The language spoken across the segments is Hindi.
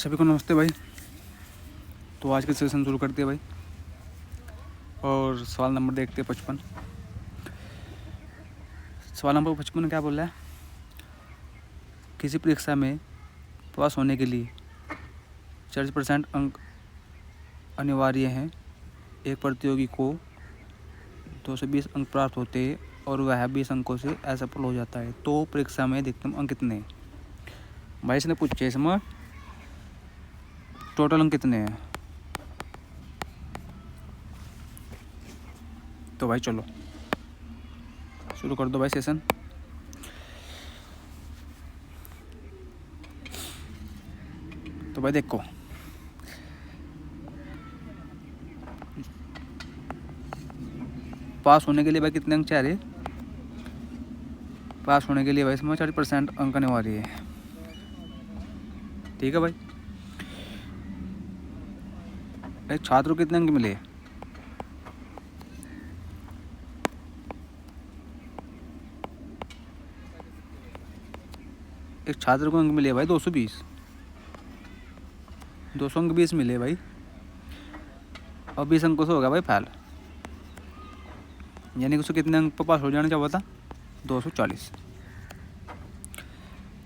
सभी को नमस्ते भाई। तो आज के सेशन शुरू करते हैं भाई। और सवाल नंबर देखते हैं 55। सवाल नंबर 55 क्या बोल रहा है? किसी परीक्षा में पास होने के लिए 40% अंक अनिवार्य हैं। एक प्रतियोगी को 220 अंक प्राप्त होते हैं और वह 20 अंकों से असफल हो जाता है, तो परीक्षा में अधिकतम अंक कितने हैं? भाई इसने पूछे इसमें टोटल अंक कितने हैं। तो भाई चलो शुरू कर दो भाई सेशन। तो भाई देखो, पास होने के लिए भाई कितने अंक चाहिए? पास होने के लिए भाई इसमें 40% अंक अनिवार्य है। ठीक है भाई। एक छात्र को कितने अंक मिले? एक छात्र को अंक मिले भाई 220 अंक 20 मिले भाई, और 20 अंकों से होगा भाई फेल। यानी कि उसको कितने अंक पर पास हो जाना चाहिए था? 240।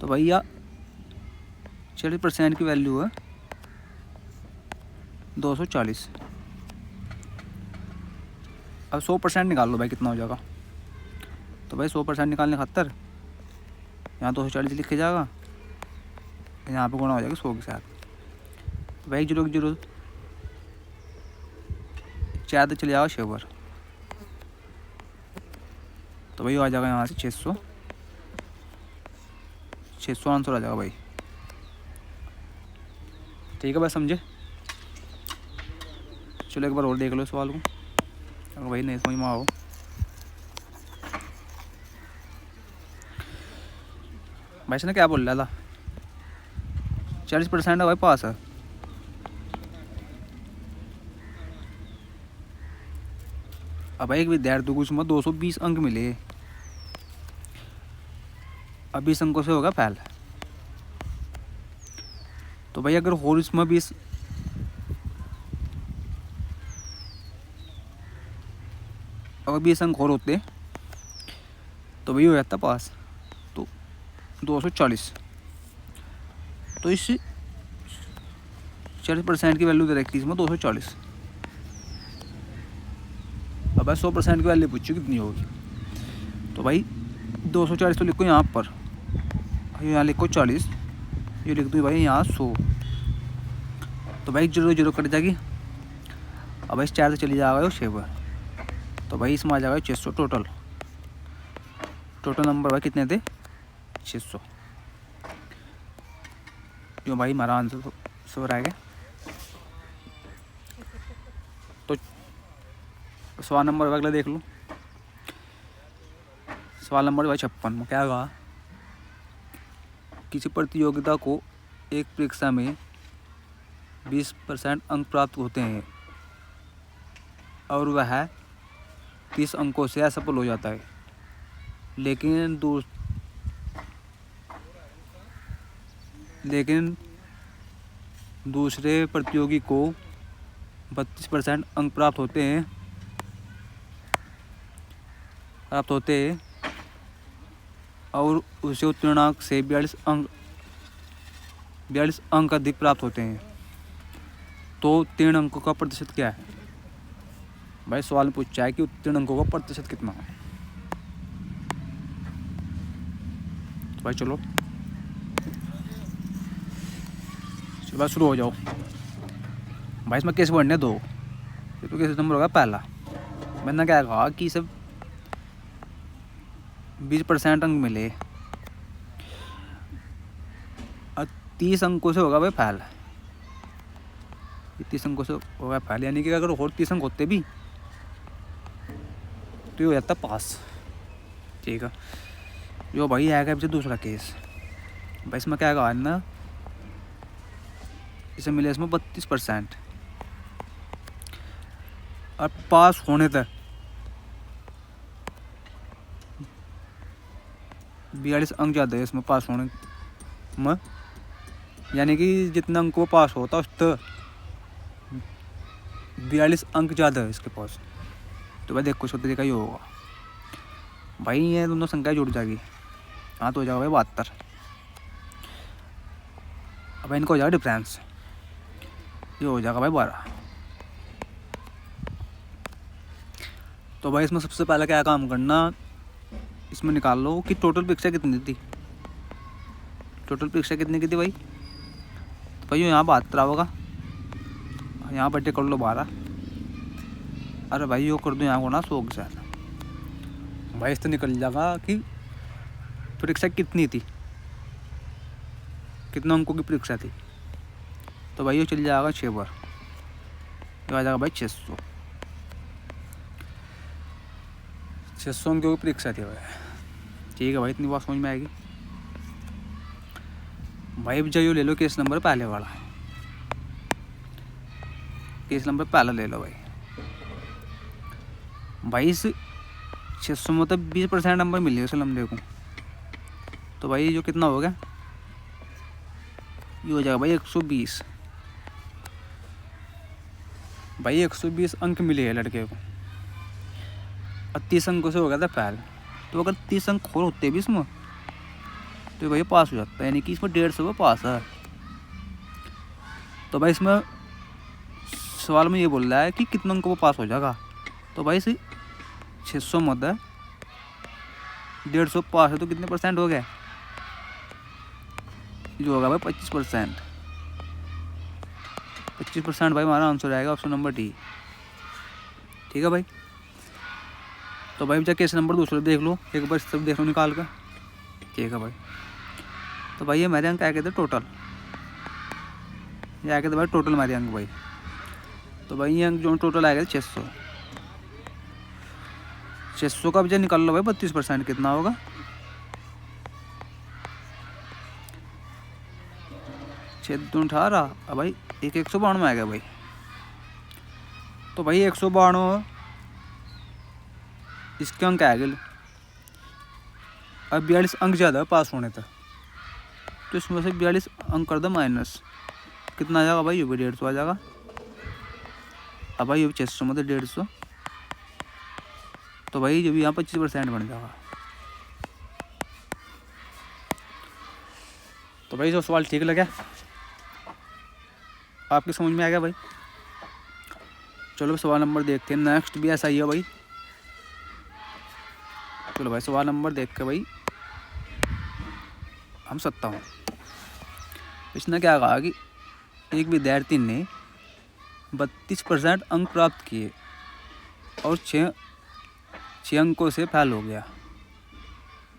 तो भैया 40% की वैल्यू है 240। अब 100% निकाल लो भाई, कितना हो जाएगा? तो भाई 100% निकालने खातर यहाँ 240 लिखे जाएगा, यहाँ पे गुणा हो जाएगा 100 के साथ। तो भाई 0 0 4 तो चले जाओ 6 बार। तो भाई आ जाएगा यहाँ से 600 आंसर आ जाएगा भाई। ठीक है भाई, समझे? चलो एक बार और देख लो सवाल को, अगर भाई नहीं समझ में आओ। भाई इसने क्या बोल रहा था? 40% है भाई पास है। अब भाई एक विद्यार्थी को उसमें 220 अंक मिले, अब 20 अंकों से होगा फेल। तो भाई अगर और इसमें 20 अंक और होते तो भाई हो जाता पास। तो 240, तो इस 40% की वैल्यू दे रखी इसमें 240। अब भाई 100% की वैल्यू पूछी कितनी होगी? तो भाई 240 तो लिखो यहाँ पर, यहाँ लिखो 40, ये लिख दो भाई यहाँ 100। तो भाई 0 0 कट जाएगी। अब भाई 4 से चली जाएगा 6 बार। तो भाई इसमें आ जाएगा 600 टोटल नंबर भाई कितने थे? 600। जो भाई हमारा आंसर तो सो रहेगा। तो सवाल नंबर अगला देख लो। सवाल नंबर भाई 56 में क्या कहा? किसी प्रतियोगिता को एक परीक्षा में 20% अंक प्राप्त होते हैं और वह 30 अंकों से असफल हो जाता है, लेकिन दूसरे प्रतियोगी को 32% अंक प्राप्त होते हैं और उसे उत्तीर्णांक से 42 अंक अधिक प्राप्त होते हैं, तो उत्तीर्ण अंकों का प्रतिशत क्या है? भाई सवाल पूछा है कि उत्तीर्ण अंकों का प्रतिशत कितना है। तो भाई चलो भाई शुरू हो जाओ। भाई इसमें केस बढ़ने दो। ये तो केस नंबर होगा पहला। मैंने क्या कहा कि सब 20% अंक मिले और 30 अंकों से होगा भाई फेल। 30 अंकों से होगा फेल, यानी कि अगर और 30 अंक होते भी तो ये हो जाता पास। ठीक है। जो भाई आएगा अब से दूसरा केस। भाई इसमें क्या कहा ना, इसे मिले इसमें 32% और पास होने तक 42 अंक ज़्यादा है इसमें पास होने में। यानी कि जितना अंक वो पास होता उस तो 42 अंक ज़्यादा है इसके पास। तो भाई देखो इसका तरीका ही होगा भाई, ये दोनों संख्या जुड़ जाएगी, हाँ तो हो जाएगा भाई 72। अब इनका हो जाएगा डिफरेंस, ये हो जाएगा भाई 12। तो भाई इसमें सबसे पहले क्या काम करना, इसमें निकाल लो कि टोटल परीक्षा कितनी थी। टोटल परीक्षा कितनी की थी भाई, तो भाई यहाँ 72 होगा, यहाँ बटे कर लो 12, अरे भाई यो कर दो यहाँ को ना 100 के साथ। भाई इससे निकल जाएगा कि परीक्षा कितनी थी, कितने अंकों की परीक्षा थी। तो भाई ये चल जाएगा 6 बार, ये आ जाएगा भाई 600 अंकों की परीक्षा थी भाई। ठीक है भाई, इतनी बात समझ में आएगी भाई। अब जाइए ले लो केस नंबर पहले वाला, केस नंबर पहला ले लो भाई। भाई इस 600 मतलब 20% नंबर मिले उसे लंबे को, तो भाई जो कितना हो गया, ये हो जाएगा भाई 120। भाई 120 अंक मिले हैं लड़के को, और 30 अंकों से हो गया था फेल। तो अगर 30 अंक और होते भी इसमें तो भाई पास हो जाता है, यानी कि इसमें 150 में पास है। तो भाई इसमें सवाल में ये बोल रहा है कि कितने अंकों में पास हो जाएगा, तो भाई इसे 600 मत है 150 पास है, तो कितने परसेंट हो गए, जो होगा भाई 25%। 25% भाई हमारा आंसर आएगा ऑप्शन नंबर डी। ठीक है भाई। तो भाई बच्चा केस नंबर दूसरा देख लो एक बार, सब देख लो निकाल कर। ठीक है भाई। तो भाई ये मेरे अंक आए थे टोटल, ये आए थे भाई टोटल मेरे अंक भाई। तो भाई ये अंक जो टोटल आएगा 600, 600 का बच्चा निकाल लो भाई 32% कितना होगा, 6 2 18। अब भाई 192 आ गया भाई। तो भाई 192 इसके अंक आ गए, अब 42 अंक ज़्यादा पास होने तक, तो इसमें से 42 अंक कर दो माइनस, कितना आ जाएगा भाई, ये भी 150 आ जाएगा। अब भाई ये भी 600 मतलब 150, तो भाई जो भी यहाँ 25% बन जाएगा। तो भाई जो सवाल ठीक लगा, आपकी समझ में आ गया भाई। चलो सवाल नंबर देखते हैं, नेक्स्ट भी ऐसा ही है भाई। चलो भाई सवाल नंबर देख के भाई हम 57। इसने क्या कहा कि एक विद्यार्थी ने 32% अंक प्राप्त किए और 6 अंकों से फेल हो गया।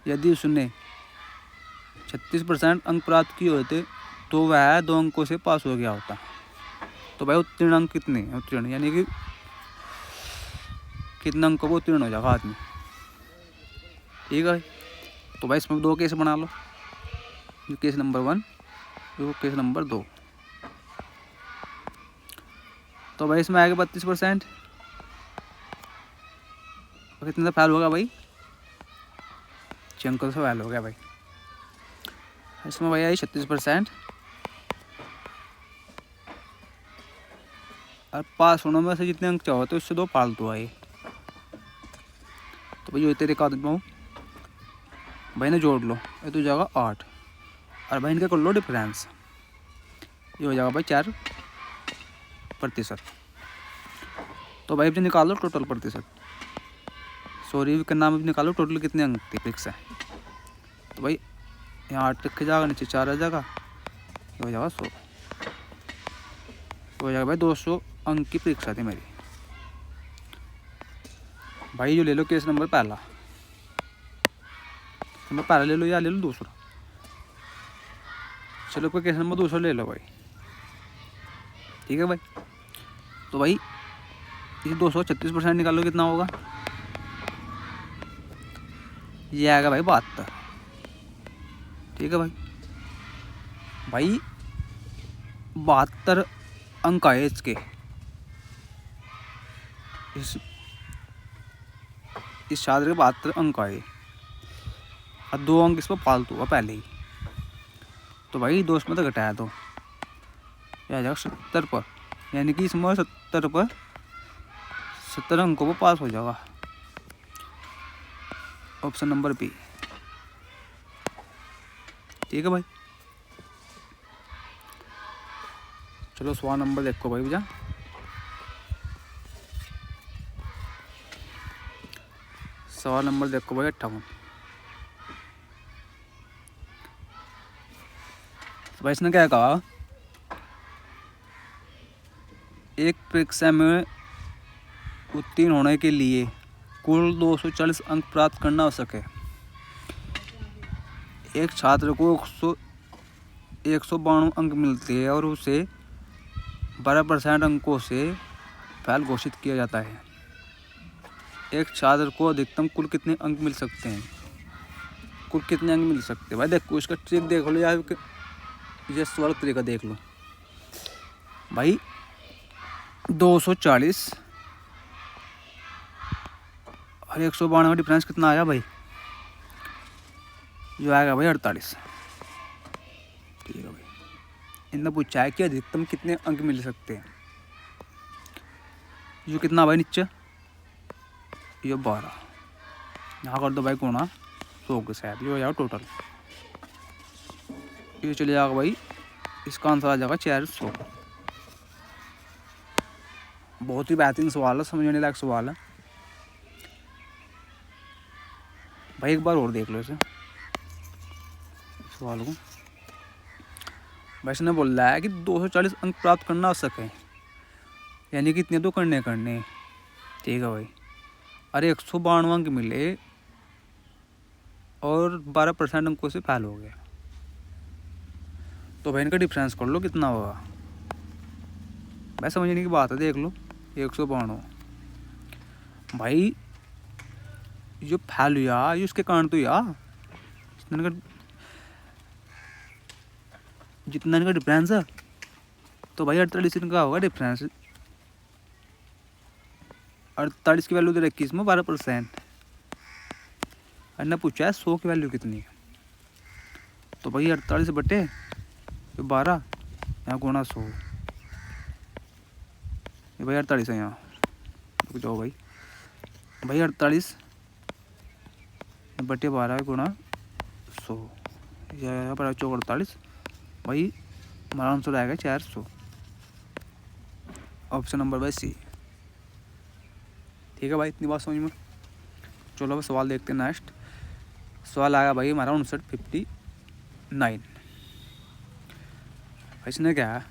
यदि उसने 36% अंक प्राप्त किए होते तो वह 2 अंकों से पास हो गया होता। तो भाई उत्तीर्ण अंक कितने हैं, उत्तीर्ण यानी कि कितने अंकों को उत्तीर्ण हो जाएगा आदमी। ठीक है भाई। तो भाई इसमें 2 केस बना लो, ये केस नंबर 1, ये केस नंबर 2। तो भाई इसमें आएगा 32%, तो कितने से फेल होगा भाई, 6 अंकों से फेल हो गया भाई। इसमें भाई आई 36%, और पास होने में से जितने अंक चाहो तो उससे 2 फालतू आए। तो भाई ये तरीका हूँ भाई ने जोड़ लो, ये तो जाएगा 8, और भाई इनका कर लो डिफरेंस, ये हो जाएगा भाई 4%। तो भाई अपने निकाल लो टोटल प्रतिशत, सॉरी का नाम निकालो टोटल कितने अंक थे परीक्षा। तो भाई यहाँ 8 लिख के जाएगा, नीचे 4 आ जाएगा, ये हो जाएगा 100, तो हो जाएगा भाई 200 अंक की परीक्षा थी मेरी भाई। जो ले लो केस नंबर पहला, नंबर पहला ले लो या ले लो दूसरा, चलो कोई केस नंबर दूसरा ले लो भाई। ठीक है भाई। तो भाई ये 236% निकालो कितना होगा, ये आएगा भाई 72। ठीक है भाई। भाई 72 अंक आए इसके, इस छात्र के 72 अंक आए, और 2 अंक इस पर फालतू हुआ पहले ही। तो भाई 2 इसमें तो घटाया तो ये आ जाएगा 70 पर, यानी कि इसमें 70 पर 70 अंकों पर पास हो जाएगा। Option number B. ठीक है भाई। चलो सवाल नंबर देखो भाई भैया। सवाल नंबर देखो भाई 58। भाई इसने क्या कहा, एक परीक्षा में उत्तीर्ण होने के लिए कुल 240 अंक प्राप्त करना आवश्यक है। एक छात्र को 192 अंक मिलते हैं और उसे 12% अंकों से फेल घोषित किया जाता है। एक छात्र को अधिकतम कुल कितने अंक मिल सकते हैं? कुल कितने अंक मिल सकते हैं भाई? देखो इसका ट्रिक देख लो यार, ये सवाल तरीका देख लो भाई। 240 और 192 का डिफरेंस कितना आया भाई? जो आएगा भाई 48। ठीक है भाई। इनने पूछा है कि अधिकतम कितने अंक मिल सकते हैं। जो कितना भाई नीचे, ये 12, यहाँ कर दो भाई गुणा 100 के साथ, ये हो जाएगा टोटल। ये चले जाएगा भाई, इसका आंसर आ जाएगा 400। बहुत ही बेहतरीन सवाल है, समझने लायक सवाल है भाई। एक बार और देख लो इसे सवाल को। वैसे ने बोल रहा है कि 240 अंक प्राप्त करना आवश्यक है, यानी कि इतने तो करने ठीक है भाई। अरे 192 अंक मिले और 12% अंकों से फेल हो गया, तो भाई इनका डिफरेंस कर लो कितना होगा भाई। समझने की बात है, देख लो 192 भाई। जो फेल हुआ ये उसके कारण तो यार जितना इनका डिफरेंस है, तो भाई 48 इनका होगा डिफरेंस। 48 की वैल्यू दे रखी इसमें 12%। पूछा है 100 की वैल्यू कितनी है, तो भाई 48 बटे 12 यहाँ गुणा 100। ये भाई 48 है यहाँ, रुक जाओ भाई। 48 बटे 12 गुणा 100, यहाँ पर 48 भाई। हमारा आंसर आएगा 400। ऑप्शन नंबर भाई सी। ठीक है भाई, इतनी बात समझ में। चलो अब सवाल देखते हैं। नेक्स्ट सवाल आया भाई हमारा 59। इसने क्या है,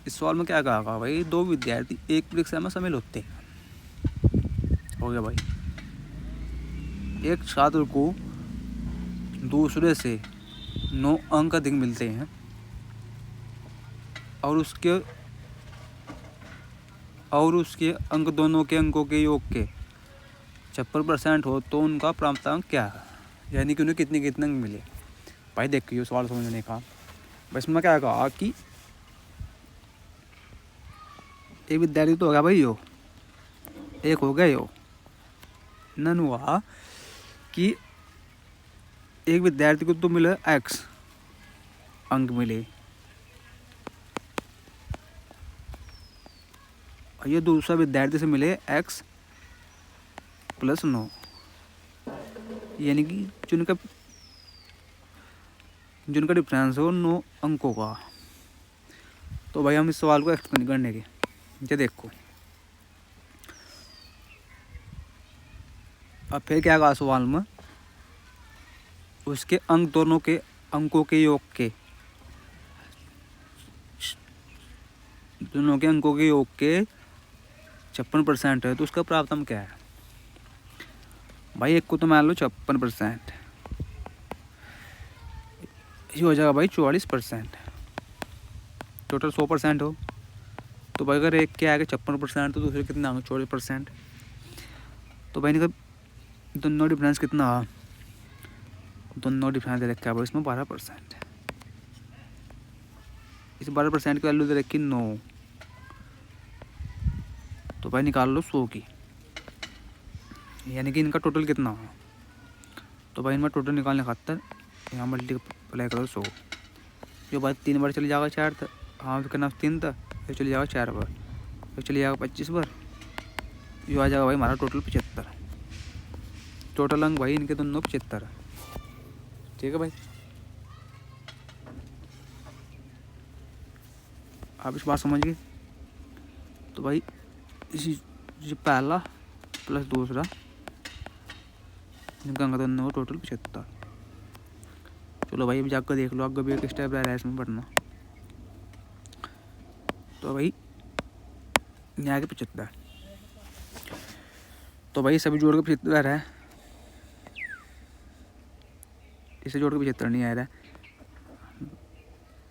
इस सवाल में क्या कहा भाई? 2 विद्यार्थी एक परीक्षा में शामिल होते हैं। हो गया भाई। एक छात्र को दूसरे से 9 अंक अधिक मिलते हैं और उसके अंक दोनों के अंकों के योग के 56% हो, तो उनका प्राप्तांक क्या है? यानी कि उन्हें कितने कितने अंक मिले भाई। देखिए सवाल समझने का बस में क्या कहा कि एक विद्यार्थी तो हो गया भाई, यो एक हो गया। यो नन हुआ कि एक विद्यार्थी को तो मिले x अंक मिले और ये दूसरा विद्यार्थी से मिले x + 9, यानी कि जिनका डिफरेंस हो 9 अंकों का। तो भाई हम इस सवाल को एक्सप्लेन करने के, ये देखो अब फिर क्या कहा सवाल में, उसके अंक दोनों के अंकों के योग के 56% है, तो उसका प्राप्तांक क्या है भाई? एक को तो मान लो 56%, ये हो जाएगा भाई 44%। टोटल 100% हो, तो भाई अगर एक के आगे 56% तो दूसरे कितना होगा 44%। तो भाई इनका दोनों डिफरेंस कितना है? दोनों डिफरेंस दे रखा है भाई इसमें 12%। इस 12% की वैल्यू दे रखी 9, तो भाई निकाल लो 100 की, यानी कि इनका टोटल कितना हो। तो भाई इनमें टोटल निकालने खातर यहाँ अप्लाई करो 100। जो भाई 3 बार चले जाएगा 4 तक, हाँ तो करना 3 तक, फिर चले जाएगा 4 बार, फिर चले जाएगा 25 बार। ये आ जाएगा भाई हमारा टोटल 75। टोटल अंक भाई इनके दोनों 75 है। ठीक है भाई, आप इस बात समझ गए। तो भाई इसी जो पहला प्लस दूसरा इनका अंक दोनों टोटल 75। चलो भाई अभी जाकर देख लो, आगे भी एक स्टेप रह रहा है इसमें पढ़ना। तो भाई यहाँ के 75, तो भाई सभी जोड़ के 75 है, इसे जोड़ के 75 नहीं आ रहा है,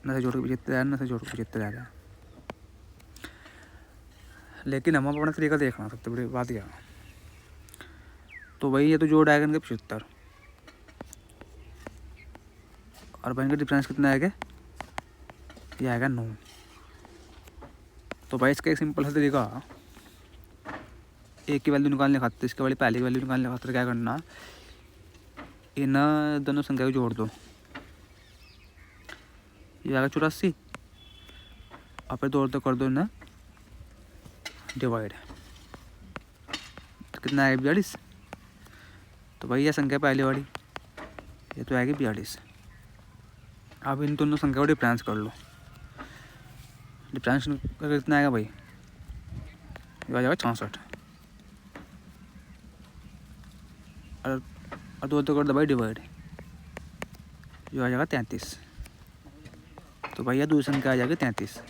न से जोड़ के 75 है, न से जोड़ के 75 आ रहा है। लेकिन हम अपना तरीका देखना, सबसे बड़ी बात यह। तो भाई ये तो जोड़ आएगा इनके 75, और भाई इनका डिफरेंस कितना आएगा, ये आएगा 9। तो भाई इसका एक सिंपल सा तरीका, एक की वैल्यू निकालने खातिर, इसके वाली पहले की वैल्यू निकालने खातिर क्या करना, इन दोनों संख्या को जोड़ दो। ये आएगा 84, और फिर 2 तो कर दो ना डिवाइड, तो कितना आएगा 42। तो भाई यह संख्या पहले वाली, ये तो आएगी 42। अब इन दोनों संख्या को डिफरेंस कर लो, डिफरेंस करके कितना आएगा भाई, ये आ जाएगा 64, और 2 तो कर दो भाई डिवाइड, ये आ जाएगा 33। तो भाई यह दूसरी संख्या आ जाएगी 33।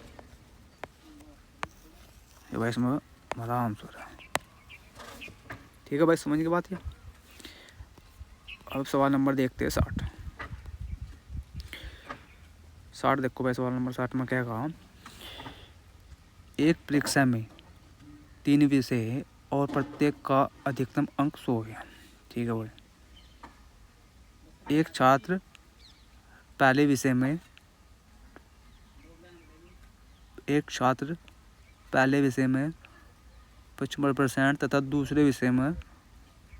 ये भाई इसमें हमारा आंसर है। ठीक है भाई, समझ की बात है। अब सवाल नंबर देखते हैं 60। देखो भाई सवाल नंबर 60 में क्या कहा, एक परीक्षा में 3 विषय है और प्रत्येक का अधिकतम अंक 100 है। ठीक है भाई, एक छात्र पहले विषय में 55% तथा दूसरे विषय में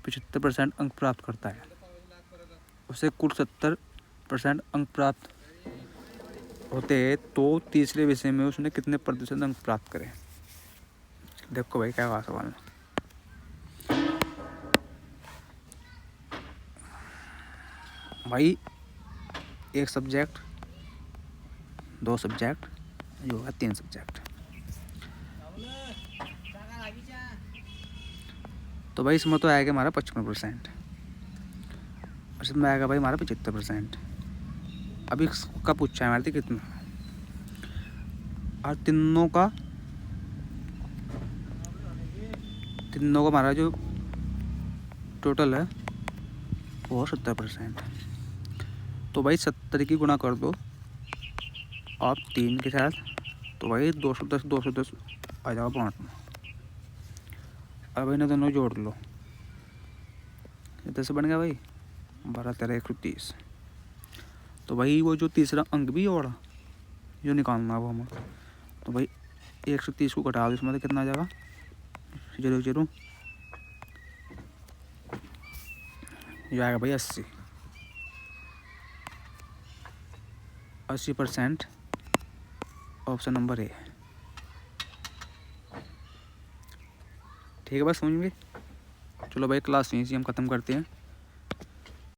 75% अंक प्राप्त करता है। उसे कुल 70% अंक प्राप्त होते हैं, तो तीसरे विषय में उसने कितने प्रतिशत अंक प्राप्त करे। देखो भाई क्या कहा सवाल में, भाई एक सब्जेक्ट, 2 सब्जेक्ट, जो होगा 3 सब्जेक्ट। तो भाई इसमें तो आएगा हमारा 55%, इसमें आएगा भाई हमारा 75%। अभी इसका पूछा है हमारे से कितना, और तीनों का हमारा जो टोटल है वो 70%। तो भाई 70 की गुणा कर दो आप 3 के साथ, तो भाई 210 आ जाएगा 5 में। अब इन्हें दोनों जोड़ लो, 10 बन गया भाई, 12 13 130। तो भाई वो जो तीसरा अंक भी होगा जो निकालना वो हमें, तो भाई 130 को घटा दो इसमें, तो कितना आ जाएगा 0 ये आएगा भाई 80% ऑप्शन नंबर ए। ठीक है भाई, समझ गए। चलो भाई क्लास यहीं से हम ख़त्म करते हैं।